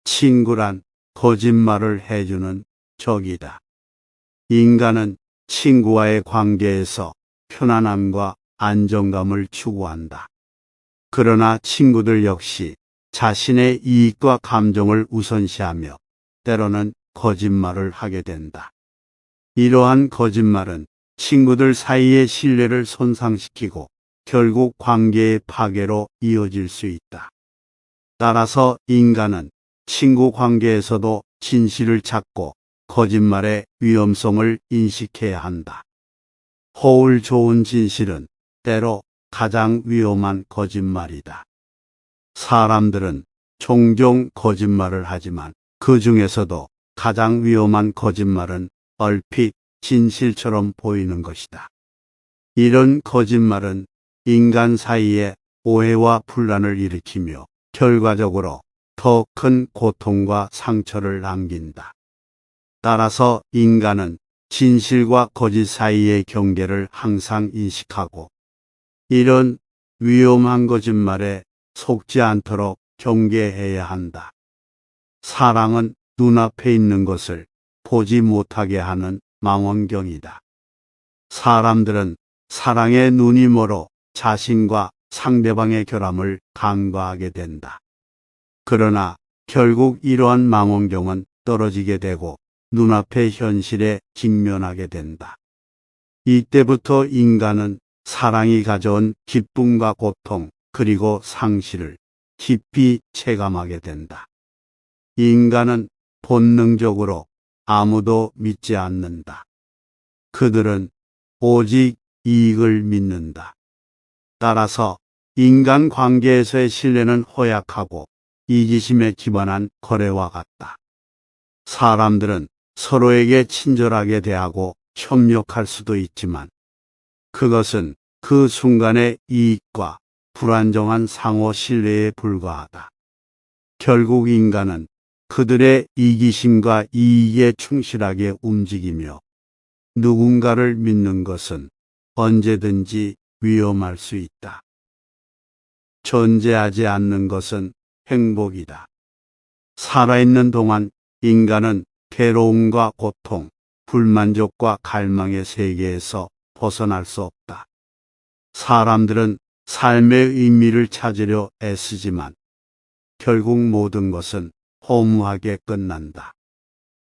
친구란 거짓말을 해주는 적이다. 인간은 친구와의 관계에서 편안함과 안정감을 추구한다. 그러나 친구들 역시 자신의 이익과 감정을 우선시하며 때로는 거짓말을 하게 된다. 이러한 거짓말은 친구들 사이의 신뢰를 손상시키고 결국 관계의 파괴로 이어질 수 있다. 따라서 인간은 친구 관계에서도 진실을 찾고 거짓말의 위험성을 인식해야 한다. 허울 좋은 진실은 때로 가장 위험한 거짓말이다. 사람들은 종종 거짓말을 하지만 그 중에서도 가장 위험한 거짓말은 얼핏 진실처럼 보이는 것이다. 이런 거짓말은 인간 사이에 오해와 분란을 일으키며 결과적으로 더 큰 고통과 상처를 남긴다. 따라서 인간은 진실과 거짓 사이의 경계를 항상 인식하고 이런 위험한 거짓말에 속지 않도록 경계해야 한다. 사랑은 눈앞에 있는 것을 보지 못하게 하는 망원경이다. 사람들은 사랑의 눈이 멀어 자신과 상대방의 결함을 간과하게 된다. 그러나 결국 이러한 망원경은 떨어지게 되고 눈앞의 현실에 직면하게 된다. 이때부터 인간은 사랑이 가져온 기쁨과 고통 그리고 상실을 깊이 체감하게 된다. 인간은 본능적으로 아무도 믿지 않는다. 그들은 오직 이익을 믿는다. 따라서 인간 관계에서의 신뢰는 허약하고 이기심에 기반한 거래와 같다. 사람들은 서로에게 친절하게 대하고 협력할 수도 있지만 그것은 그 순간의 이익과 불안정한 상호 신뢰에 불과하다. 결국 인간은 그들의 이기심과 이익에 충실하게 움직이며 누군가를 믿는 것은 언제든지 위험할 수 있다. 존재하지 않는 것은 행복이다. 살아있는 동안 인간은 괴로움과 고통, 불만족과 갈망의 세계에서 벗어날 수 없다. 사람들은 삶의 의미를 찾으려 애쓰지만 결국 모든 것은 허무하게 끝난다.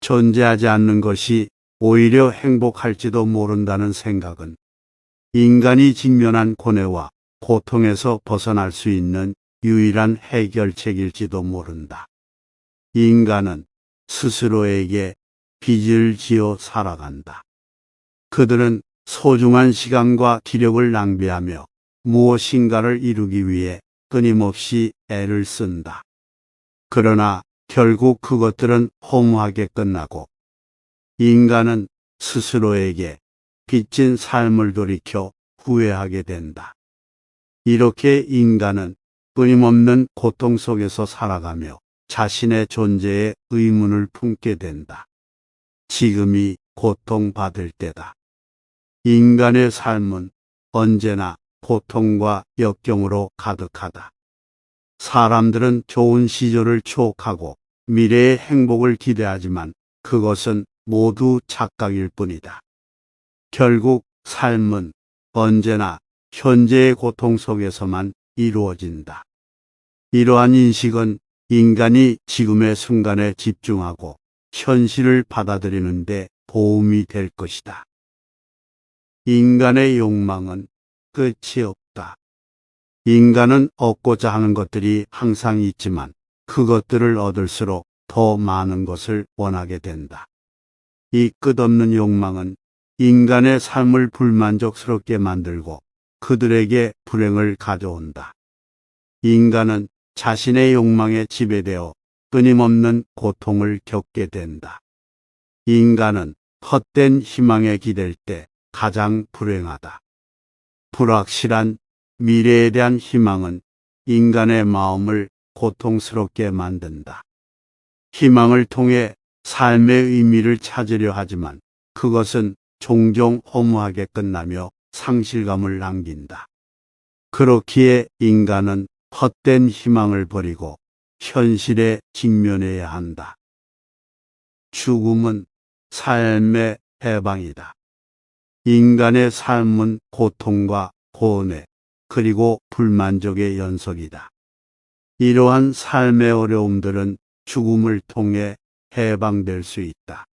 존재하지 않는 것이 오히려 행복할지도 모른다는 생각은 인간이 직면한 고뇌와 고통에서 벗어날 수 있는 유일한 해결책일지도 모른다. 인간은 스스로에게 빚을 지어 살아간다. 그들은 소중한 시간과 기력을 낭비하며 무엇인가를 이루기 위해 끊임없이 애를 쓴다. 그러나 결국 그것들은 허무하게 끝나고 인간은 스스로에게 빚진 삶을 돌이켜 후회하게 된다. 이렇게 인간은 끊임없는 고통 속에서 살아가며 자신의 존재에 의문을 품게 된다. 지금이 고통받을 때다. 인간의 삶은 언제나 고통과 역경으로 가득하다. 사람들은 좋은 시절을 추억하고 미래의 행복을 기대하지만 그것은 모두 착각일 뿐이다. 결국 삶은 언제나 현재의 고통 속에서만 이루어진다. 이러한 인식은 인간이 지금의 순간에 집중하고 현실을 받아들이는 데 도움이 될 것이다. 인간의 욕망은 끝이 없다. 인간은 얻고자 하는 것들이 항상 있지만 그것들을 얻을수록 더 많은 것을 원하게 된다. 이 끝없는 욕망은 인간의 삶을 불만족스럽게 만들고 그들에게 불행을 가져온다. 인간은 자신의 욕망에 지배되어 끊임없는 고통을 겪게 된다. 인간은 헛된 희망에 기댈 때 가장 불행하다. 불확실한 미래에 대한 희망은 인간의 마음을 고통스럽게 만든다. 희망을 통해 삶의 의미를 찾으려 하지만 그것은 종종 허무하게 끝나며 상실감을 남긴다. 그렇기에 인간은 헛된 희망을 버리고 현실에 직면해야 한다. 죽음은 삶의 해방이다. 인간의 삶은 고통과 고뇌, 그리고 불만족의 연속이다. 이러한 삶의 어려움들은 죽음을 통해 해방될 수 있다.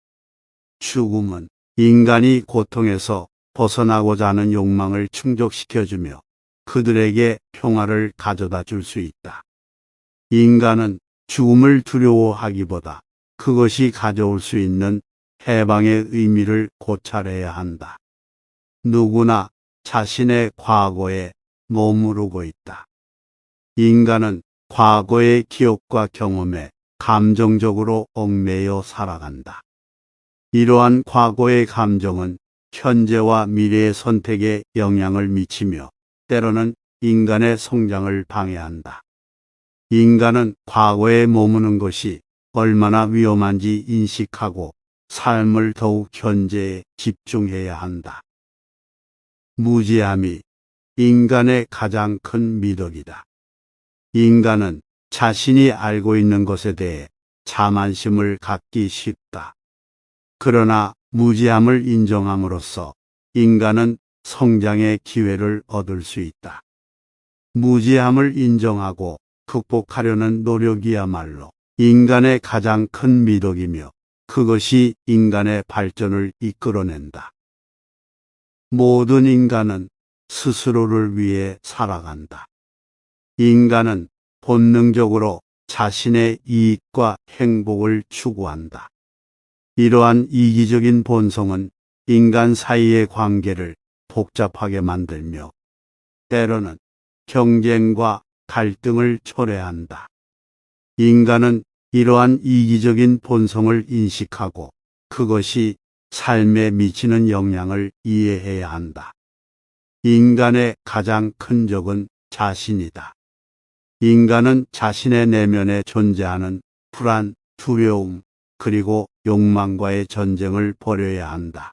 죽음은 인간이 고통에서 벗어나고자 하는 욕망을 충족시켜주며 그들에게 평화를 가져다 줄 수 있다. 인간은 죽음을 두려워하기보다 그것이 가져올 수 있는 해방의 의미를 고찰해야 한다. 누구나 자신의 과거에 머무르고 있다. 인간은 과거의 기억과 경험에 감정적으로 얽매여 살아간다. 이러한 과거의 감정은 현재와 미래의 선택에 영향을 미치며 때로는 인간의 성장을 방해한다. 인간은 과거에 머무는 것이 얼마나 위험한지 인식하고 삶을 더욱 현재에 집중해야 한다. 무지함이 인간의 가장 큰 미덕이다. 인간은 자신이 알고 있는 것에 대해 자만심을 갖기 쉽다. 그러나 무지함을 인정함으로써 인간은 성장의 기회를 얻을 수 있다. 무지함을 인정하고 극복하려는 노력이야말로 인간의 가장 큰 미덕이며 그것이 인간의 발전을 이끌어낸다. 모든 인간은 스스로를 위해 살아간다. 인간은 본능적으로 자신의 이익과 행복을 추구한다. 이러한 이기적인 본성은 인간 사이의 관계를 복잡하게 만들며 때로는 경쟁과 갈등을 초래한다. 인간은 이러한 이기적인 본성을 인식하고 그것이 삶에 미치는 영향을 이해해야 한다. 인간의 가장 큰 적은 자신이다. 인간은 자신의 내면에 존재하는 불안, 두려움, 그리고 욕망과의 전쟁을 벌여야 한다.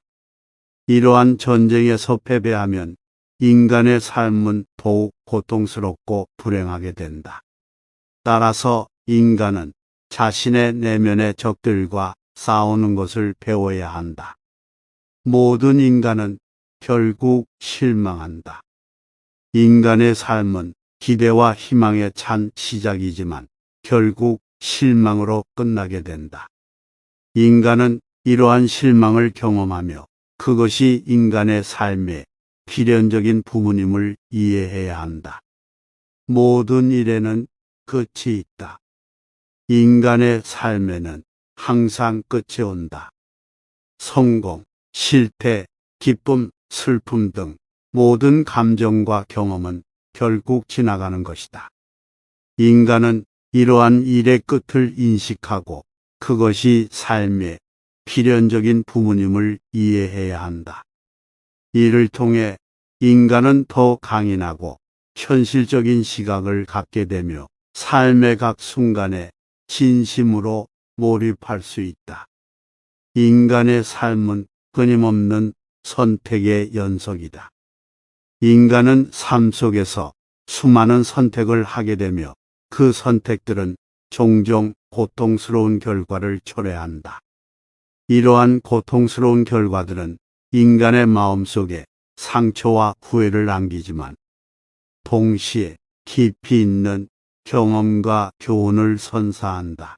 이러한 전쟁에서 패배하면 인간의 삶은 더욱 고통스럽고 불행하게 된다. 따라서 인간은 자신의 내면의 적들과 싸우는 것을 배워야 한다. 모든 인간은 결국 실망한다. 인간의 삶은 기대와 희망에 찬 시작이지만 결국 실망으로 끝나게 된다. 인간은 이러한 실망을 경험하며 그것이 인간의 삶의 필연적인 부분임을 이해해야 한다. 모든 일에는 끝이 있다. 인간의 삶에는 항상 끝이 온다. 성공, 실패, 기쁨, 슬픔 등 모든 감정과 경험은 결국 지나가는 것이다. 인간은 이러한 일의 끝을 인식하고 그것이 삶의 필연적인 부분임을 이해해야 한다. 이를 통해 인간은 더 강인하고 현실적인 시각을 갖게 되며 삶의 각 순간에 진심으로 몰입할 수 있다. 인간의 삶은 끊임없는 선택의 연속이다. 인간은 삶 속에서 수많은 선택을 하게 되며 그 선택들은 종종 고통스러운 결과를 초래한다. 이러한 고통스러운 결과들은 인간의 마음속에 상처와 후회를 남기지만 동시에 깊이 있는 경험과 교훈을 선사한다.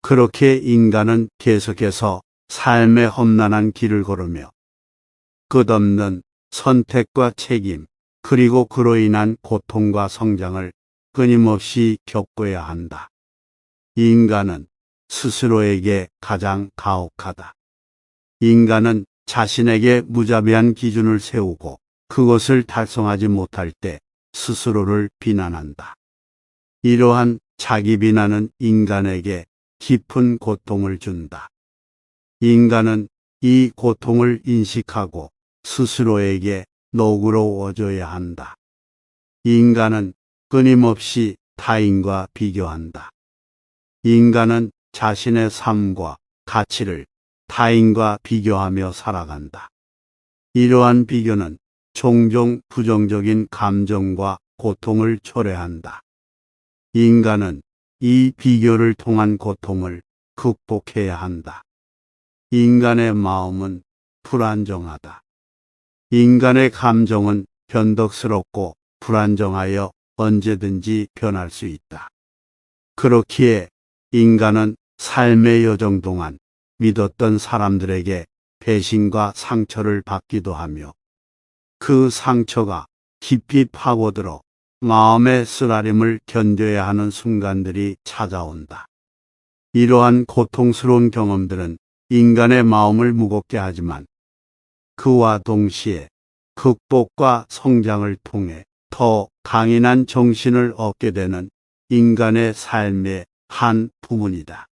그렇게 인간은 계속해서 삶의 험난한 길을 걸으며 끝없는 선택과 책임, 그리고 그로 인한 고통과 성장을 끊임없이 겪어야 한다. 인간은 스스로에게 가장 가혹하다. 인간은 자신에게 무자비한 기준을 세우고 그것을 달성하지 못할 때 스스로를 비난한다. 이러한 자기 비난은 인간에게 깊은 고통을 준다. 인간은 이 고통을 인식하고 스스로에게 너그러워져야 한다. 인간은 끊임없이 타인과 비교한다. 인간은 자신의 삶과 가치를 타인과 비교하며 살아간다. 이러한 비교는 종종 부정적인 감정과 고통을 초래한다. 인간은 이 비교를 통한 고통을 극복해야 한다. 인간의 마음은 불안정하다. 인간의 감정은 변덕스럽고 불안정하여 언제든지 변할 수 있다. 그렇기에 인간은 삶의 여정 동안 믿었던 사람들에게 배신과 상처를 받기도 하며 그 상처가 깊이 파고들어 마음의 쓰라림을 견뎌야 하는 순간들이 찾아온다. 이러한 고통스러운 경험들은 인간의 마음을 무겁게 하지만 그와 동시에 극복과 성장을 통해 더 강인한 정신을 얻게 되는 인간의 삶의 한 부분이다.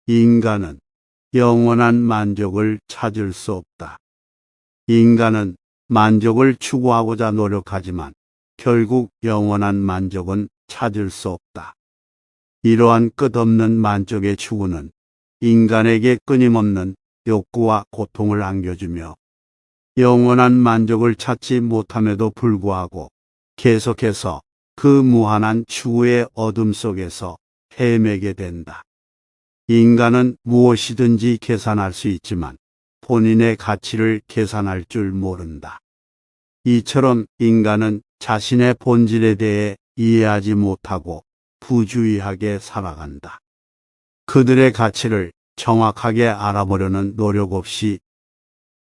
인간은 영원한 만족을 찾을 수 없다. 인간은 만족을 추구하고자 노력하지만 결국 영원한 만족은 찾을 수 없다. 이러한 끝없는 만족의 추구는 인간에게 끊임없는 욕구와 고통을 안겨주며 영원한 만족을 찾지 못함에도 불구하고 계속해서 그 무한한 추구의 어둠 속에서 헤매게 된다. 인간은 무엇이든지 계산할 수 있지만 본인의 가치를 계산할 줄 모른다. 이처럼 인간은 자신의 본질에 대해 이해하지 못하고 부주의하게 살아간다. 그들의 가치를 정확하게 알아보려는 노력 없이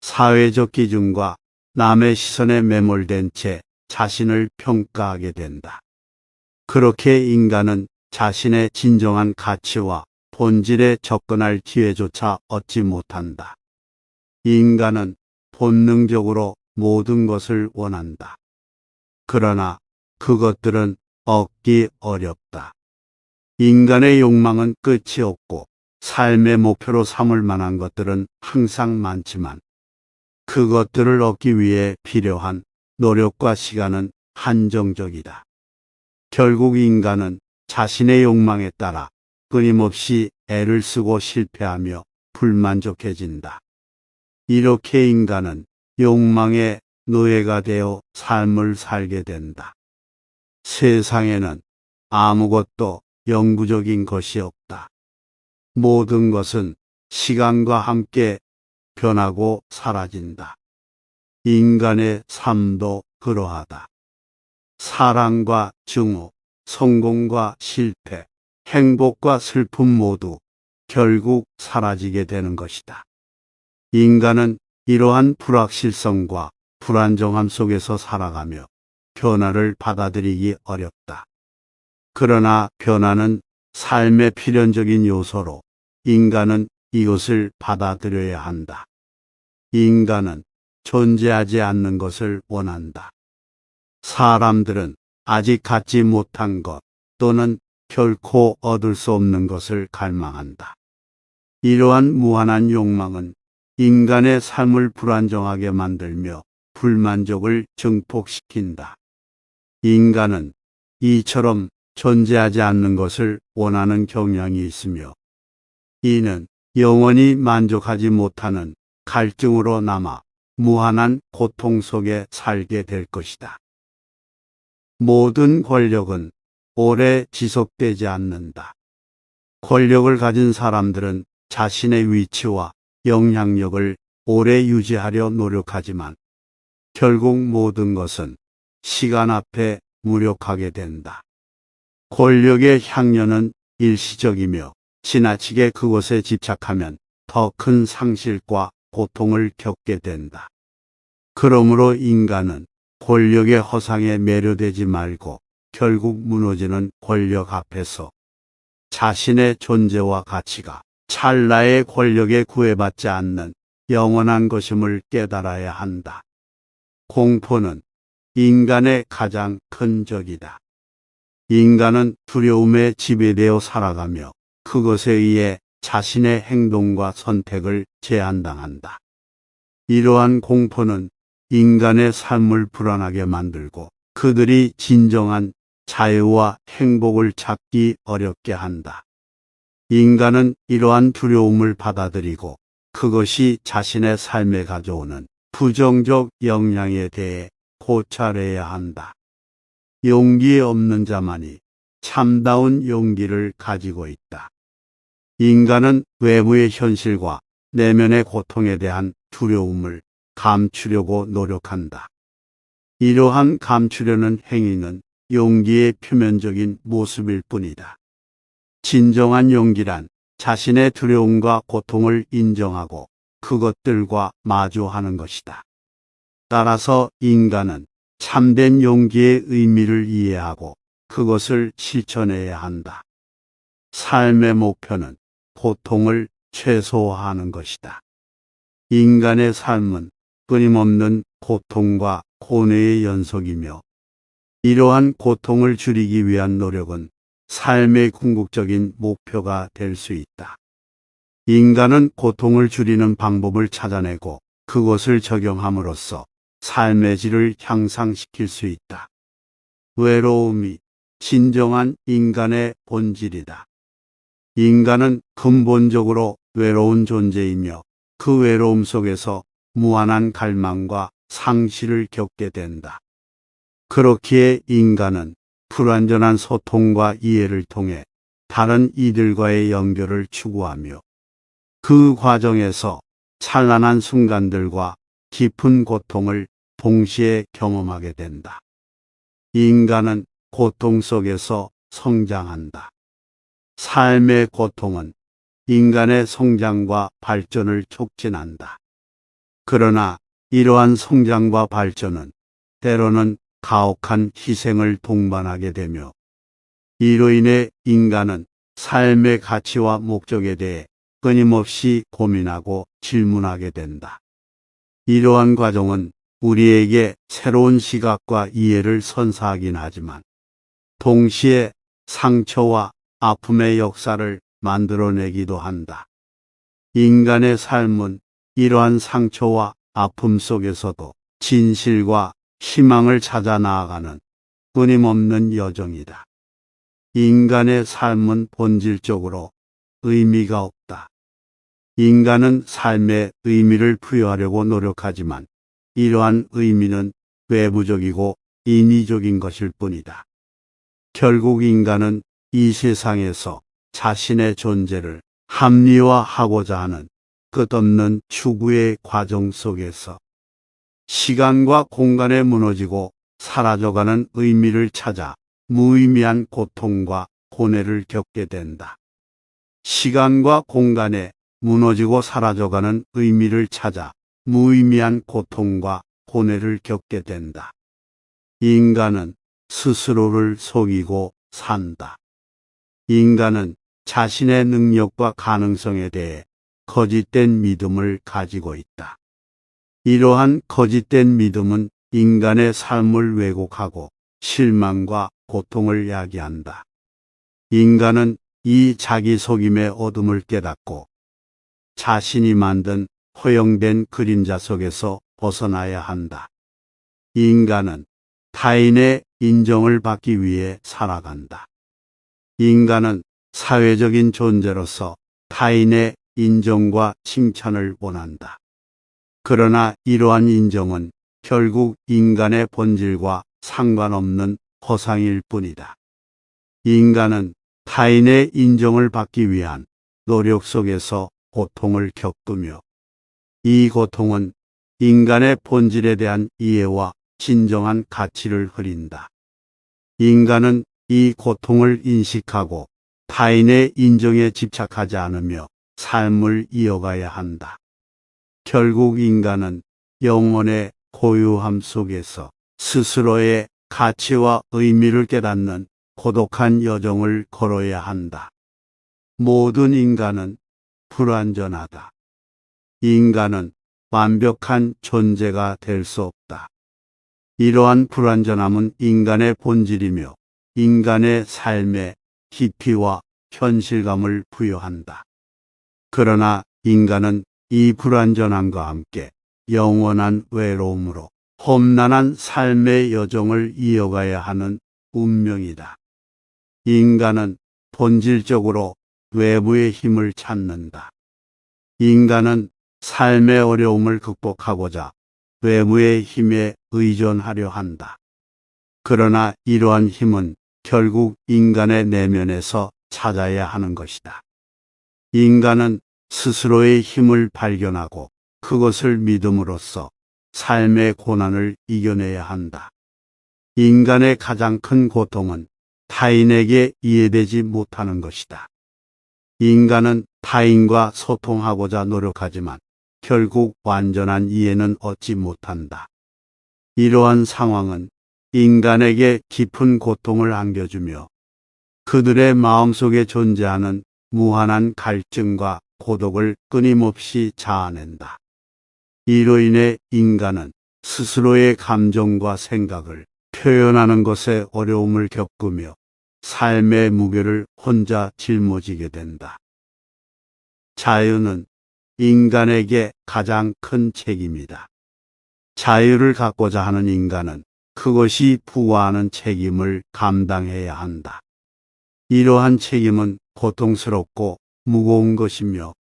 사회적 기준과 남의 시선에 매몰된 채 자신을 평가하게 된다. 그렇게 인간은 자신의 진정한 가치와 본질에 접근할 기회조차 얻지 못한다. 인간은 본능적으로 모든 것을 원한다. 그러나 그것들은 얻기 어렵다. 인간의 욕망은 끝이 없고 삶의 목표로 삼을 만한 것들은 항상 많지만 그것들을 얻기 위해 필요한 노력과 시간은 한정적이다. 결국 인간은 자신의 욕망에 따라 끊임없이 애를 쓰고 실패하며 불만족해진다. 이렇게 인간은 욕망의 노예가 되어 삶을 살게 된다. 세상에는 아무것도 영구적인 것이 없다. 모든 것은 시간과 함께 변하고 사라진다. 인간의 삶도 그러하다. 사랑과 증오, 성공과 실패, 행복과 슬픔 모두 결국 사라지게 되는 것이다. 인간은 이러한 불확실성과 불안정함 속에서 살아가며 변화를 받아들이기 어렵다. 그러나 변화는 삶의 필연적인 요소로 인간은 이것을 받아들여야 한다. 인간은 존재하지 않는 것을 원한다. 사람들은 아직 갖지 못한 것 또는 결코 얻을 수 없는 것을 갈망한다. 이러한 무한한 욕망은 인간의 삶을 불안정하게 만들며 불만족을 증폭시킨다. 인간은 이처럼 존재하지 않는 것을 원하는 경향이 있으며 이는 영원히 만족하지 못하는 갈증으로 남아 무한한 고통 속에 살게 될 것이다. 모든 권력은 오래 지속되지 않는다. 권력을 가진 사람들은 자신의 위치와 영향력을 오래 유지하려 노력하지만 결국 모든 것은 시간 앞에 무력하게 된다. 권력의 향연은 일시적이며 지나치게 그것에 집착하면 더 큰 상실과 고통을 겪게 된다. 그러므로 인간은 권력의 허상에 매료되지 말고 결국 무너지는 권력 앞에서 자신의 존재와 가치가 찰나의 권력에 구애받지 않는 영원한 것임을 깨달아야 한다. 공포는 인간의 가장 큰 적이다. 인간은 두려움에 지배되어 살아가며 그것에 의해 자신의 행동과 선택을 제한당한다. 이러한 공포는 인간의 삶을 불안하게 만들고 그들이 진정한 자유와 행복을 찾기 어렵게 한다. 인간은 이러한 두려움을 받아들이고 그것이 자신의 삶에 가져오는 부정적 영향에 대해 고찰해야 한다. 용기 없는 자만이 참다운 용기를 가지고 있다. 인간은 외부의 현실과 내면의 고통에 대한 두려움을 감추려고 노력한다. 이러한 감추려는 행위는 용기의 표면적인 모습일 뿐이다. 진정한 용기란 자신의 두려움과 고통을 인정하고 그것들과 마주하는 것이다. 따라서 인간은 참된 용기의 의미를 이해하고 그것을 실천해야 한다. 삶의 목표는 고통을 최소화하는 것이다. 인간의 삶은 끊임없는 고통과 고뇌의 연속이며 이러한 고통을 줄이기 위한 노력은 삶의 궁극적인 목표가 될 수 있다. 인간은 고통을 줄이는 방법을 찾아내고 그것을 적용함으로써 삶의 질을 향상시킬 수 있다. 외로움이 진정한 인간의 본질이다. 인간은 근본적으로 외로운 존재이며 그 외로움 속에서 무한한 갈망과 상실을 겪게 된다. 그렇기에 인간은 불완전한 소통과 이해를 통해 다른 이들과의 연결을 추구하며 그 과정에서 찬란한 순간들과 깊은 고통을 동시에 경험하게 된다. 인간은 고통 속에서 성장한다. 삶의 고통은 인간의 성장과 발전을 촉진한다. 그러나 이러한 성장과 발전은 때로는 가혹한 희생을 동반하게 되며 이로 인해 인간은 삶의 가치와 목적에 대해 끊임없이 고민하고 질문하게 된다. 이러한 과정은 우리에게 새로운 시각과 이해를 선사하긴 하지만 동시에 상처와 아픔의 역사를 만들어내기도 한다. 인간의 삶은 이러한 상처와 아픔 속에서도 진실과 희망을 찾아 나아가는 끊임없는 여정이다. 인간의 삶은 본질적으로 의미가 없다. 인간은 삶에 의미를 부여하려고 노력하지만 이러한 의미는 외부적이고 인위적인 것일 뿐이다. 결국 인간은 이 세상에서 자신의 존재를 합리화하고자 하는 끝없는 추구의 과정 속에서 시간과 공간에 무너지고 사라져가는 의미를 찾아 무의미한 고통과 고뇌를 겪게 된다. 시간과 공간에 무너지고 사라져가는 의미를 찾아 무의미한 고통과 고뇌를 겪게 된다. 인간은 스스로를 속이고 산다. 인간은 자신의 능력과 가능성에 대해 거짓된 믿음을 가지고 있다. 이러한 거짓된 믿음은 인간의 삶을 왜곡하고 실망과 고통을 야기한다. 인간은 이 자기 속임의 어둠을 깨닫고 자신이 만든 허용된 그림자 속에서 벗어나야 한다. 인간은 타인의 인정을 받기 위해 살아간다. 인간은 사회적인 존재로서 타인의 인정과 칭찬을 원한다. 그러나 이러한 인정은 결국 인간의 본질과 상관없는 허상일 뿐이다. 인간은 타인의 인정을 받기 위한 노력 속에서 고통을 겪으며 이 고통은 인간의 본질에 대한 이해와 진정한 가치를 흐린다. 인간은 이 고통을 인식하고 타인의 인정에 집착하지 않으며 삶을 이어가야 한다. 결국 인간은 영혼의 고요함 속에서 스스로의 가치와 의미를 깨닫는 고독한 여정을 걸어야 한다. 모든 인간은 불완전하다. 인간은 완벽한 존재가 될 수 없다. 이러한 불완전함은 인간의 본질이며 인간의 삶에 깊이와 현실감을 부여한다. 그러나 인간은 이 불완전함과 함께 영원한 외로움으로 험난한 삶의 여정을 이어가야 하는 운명이다. 인간은 본질적으로 외부의 힘을 찾는다. 인간은 삶의 어려움을 극복하고자 외부의 힘에 의존하려 한다. 그러나 이러한 힘은 결국 인간의 내면에서 찾아야 하는 것이다. 인간은 스스로의 힘을 발견하고 그것을 믿음으로써 삶의 고난을 이겨내야 한다. 인간의 가장 큰 고통은 타인에게 이해되지 못하는 것이다. 인간은 타인과 소통하고자 노력하지만 결국 완전한 이해는 얻지 못한다. 이러한 상황은 인간에게 깊은 고통을 안겨주며 그들의 마음속에 존재하는 무한한 갈증과 고독을 끊임없이 자아낸다. 이로 인해 인간은 스스로의 감정과 생각을 표현하는 것에 어려움을 겪으며 삶의 무게를 혼자 짊어지게 된다. 자유는 인간에게 가장 큰 책임이다. 자유를 갖고자 하는 인간은 그것이 부과하는 책임을 감당해야 한다. 이러한 책임은 고통스럽고 무거운 것이며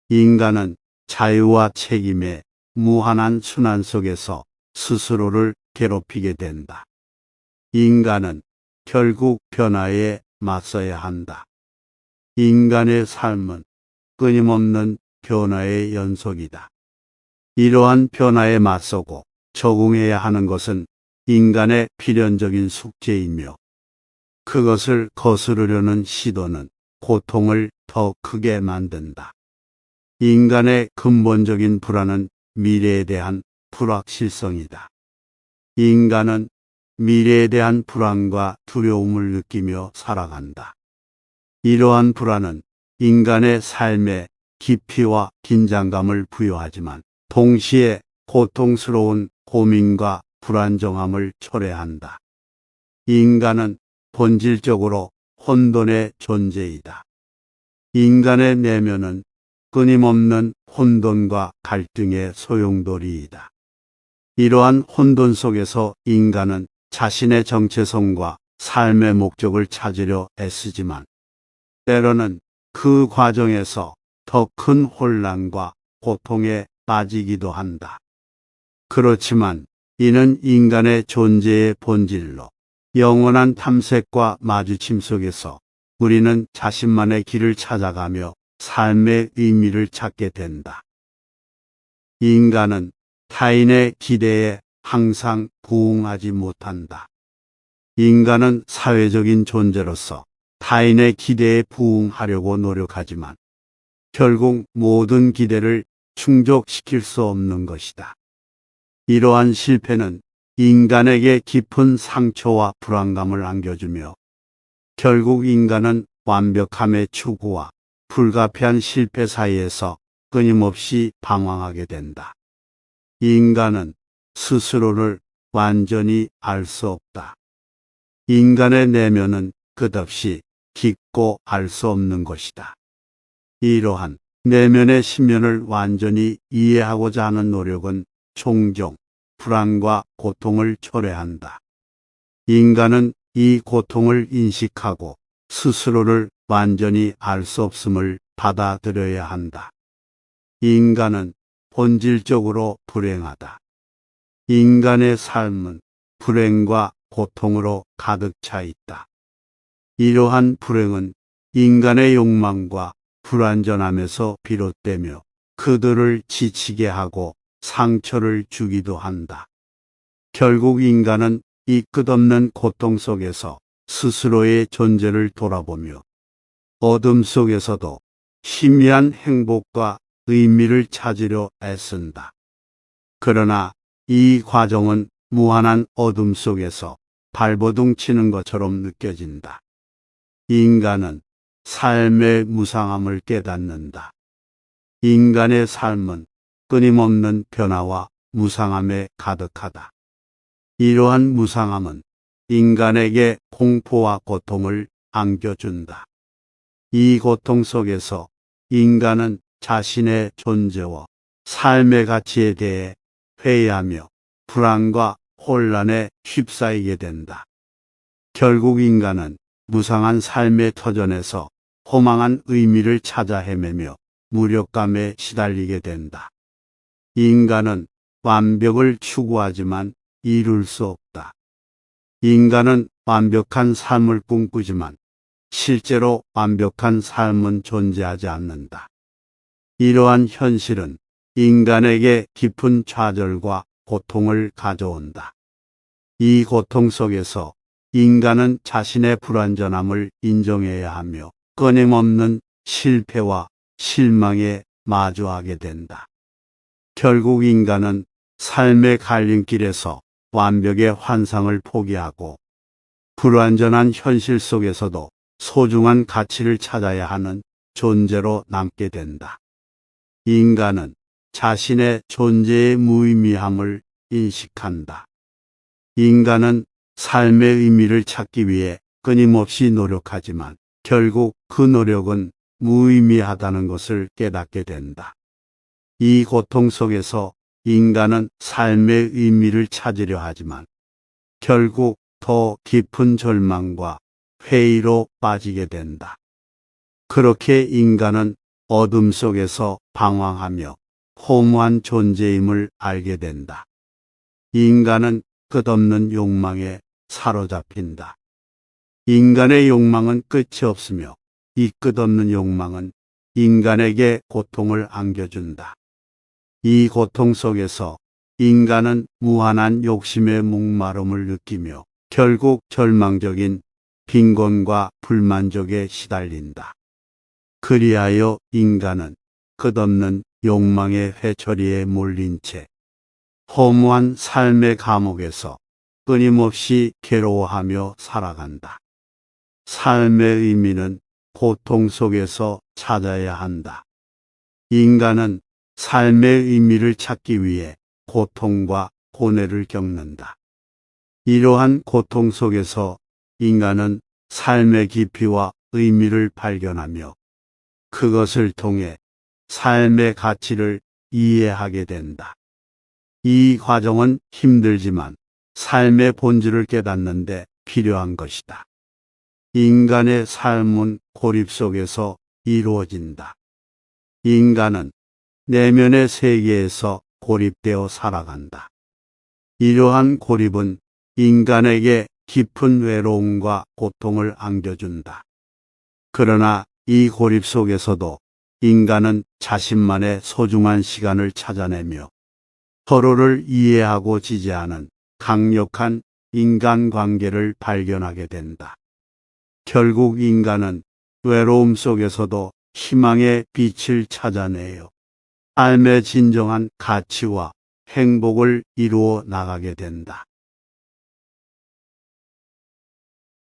인간은 자유와 책임의 무한한 순환 속에서 스스로를 괴롭히게 된다. 인간은 결국 변화에 맞서야 한다. 인간의 삶은 끊임없는 변화의 연속이다. 이러한 변화에 맞서고 적응해야 하는 것은 인간의 필연적인 숙제이며 그것을 거스르려는 시도는 고통을 더 크게 만든다. 인간의 근본적인 불안은 미래에 대한 불확실성이다. 인간은 미래에 대한 불안과 두려움을 느끼며 살아간다. 이러한 불안은 인간의 삶에 깊이와 긴장감을 부여하지만 동시에 고통스러운 고민과 불안정함을 초래한다. 인간은 본질적으로 혼돈의 존재이다. 인간의 내면은 끊임없는 혼돈과 갈등의 소용돌이이다. 이러한 혼돈 속에서 인간은 자신의 정체성과 삶의 목적을 찾으려 애쓰지만 때로는 그 과정에서 더 큰 혼란과 고통에 빠지기도 한다. 그렇지만 이는 인간의 존재의 본질로 영원한 탐색과 마주침 속에서 우리는 자신만의 길을 찾아가며 삶의 의미를 찾게 된다. 인간은 타인의 기대에 항상 부응하지 못한다. 인간은 사회적인 존재로서 타인의 기대에 부응하려고 노력하지만 결국 모든 기대를 충족시킬 수 없는 것이다. 이러한 실패는 인간에게 깊은 상처와 불안감을 안겨주며 결국 인간은 완벽함의 추구와 불가피한 실패 사이에서 끊임없이 방황하게 된다. 인간은 스스로를 완전히 알 수 없다. 인간의 내면은 끝없이 깊고 알 수 없는 것이다. 이러한 내면의 신면을 완전히 이해하고자 하는 노력은 종종 불안과 고통을 초래한다. 인간은 이 고통을 인식하고 스스로를 완전히 알 수 없음을 받아들여야 한다. 인간은 본질적으로 불행하다. 인간의 삶은 불행과 고통으로 가득 차 있다. 이러한 불행은 인간의 욕망과 불완전함에서 비롯되며 그들을 지치게 하고 상처를 주기도 한다. 결국 인간은 이 끝없는 고통 속에서 스스로의 존재를 돌아보며 어둠 속에서도 희미한 행복과 의미를 찾으려 애쓴다. 그러나 이 과정은 무한한 어둠 속에서 발버둥 치는 것처럼 느껴진다. 인간은 삶의 무상함을 깨닫는다. 인간의 삶은 끊임없는 변화와 무상함에 가득하다. 이러한 무상함은 인간에게 공포와 고통을 안겨준다. 이 고통 속에서 인간은 자신의 존재와 삶의 가치에 대해 회의하며 불안과 혼란에 휩싸이게 된다. 결국 인간은 무상한 삶의 터전에서 허망한 의미를 찾아 헤매며 무력감에 시달리게 된다. 인간은 완벽을 추구하지만 이룰 수 없다. 인간은 완벽한 삶을 꿈꾸지만 실제로 완벽한 삶은 존재하지 않는다. 이러한 현실은 인간에게 깊은 좌절과 고통을 가져온다. 이 고통 속에서 인간은 자신의 불완전함을 인정해야 하며 끊임없는 실패와 실망에 마주하게 된다. 결국 인간은 삶의 갈림길에서 완벽의 환상을 포기하고 불완전한 현실 속에서도 소중한 가치를 찾아야 하는 존재로 남게 된다. 인간은 자신의 존재의 무의미함을 인식한다. 인간은 삶의 의미를 찾기 위해 끊임없이 노력하지만 결국 그 노력은 무의미하다는 것을 깨닫게 된다. 이 고통 속에서 인간은 삶의 의미를 찾으려 하지만 결국 더 깊은 절망과 회의로 빠지게 된다. 그렇게 인간은 어둠 속에서 방황하며 허무한 존재임을 알게 된다. 인간은 끝없는 욕망에 사로잡힌다. 인간의 욕망은 끝이 없으며 이 끝없는 욕망은 인간에게 고통을 안겨준다. 이 고통 속에서 인간은 무한한 욕심의 목마름을 느끼며 결국 절망적인 빈곤과 불만족에 시달린다. 그리하여 인간은 끝없는 욕망의 회초리에 몰린 채 허무한 삶의 감옥에서 끊임없이 괴로워하며 살아간다. 삶의 의미는 고통 속에서 찾아야 한다. 인간은 삶의 의미를 찾기 위해 고통과 고뇌를 겪는다. 이러한 고통 속에서 인간은 삶의 깊이와 의미를 발견하며 그것을 통해 삶의 가치를 이해하게 된다. 이 과정은 힘들지만 삶의 본질을 깨닫는데 필요한 것이다. 인간의 삶은 고립 속에서 이루어진다. 인간은 내면의 세계에서 고립되어 살아간다. 이러한 고립은 인간에게 깊은 외로움과 고통을 안겨준다. 그러나 이 고립 속에서도 인간은 자신만의 소중한 시간을 찾아내며 서로를 이해하고 지지하는 강력한 인간관계를 발견하게 된다. 결국 인간은 외로움 속에서도 희망의 빛을 찾아내요. 삶의 진정한 가치와 행복을 이루어 나가게 된다.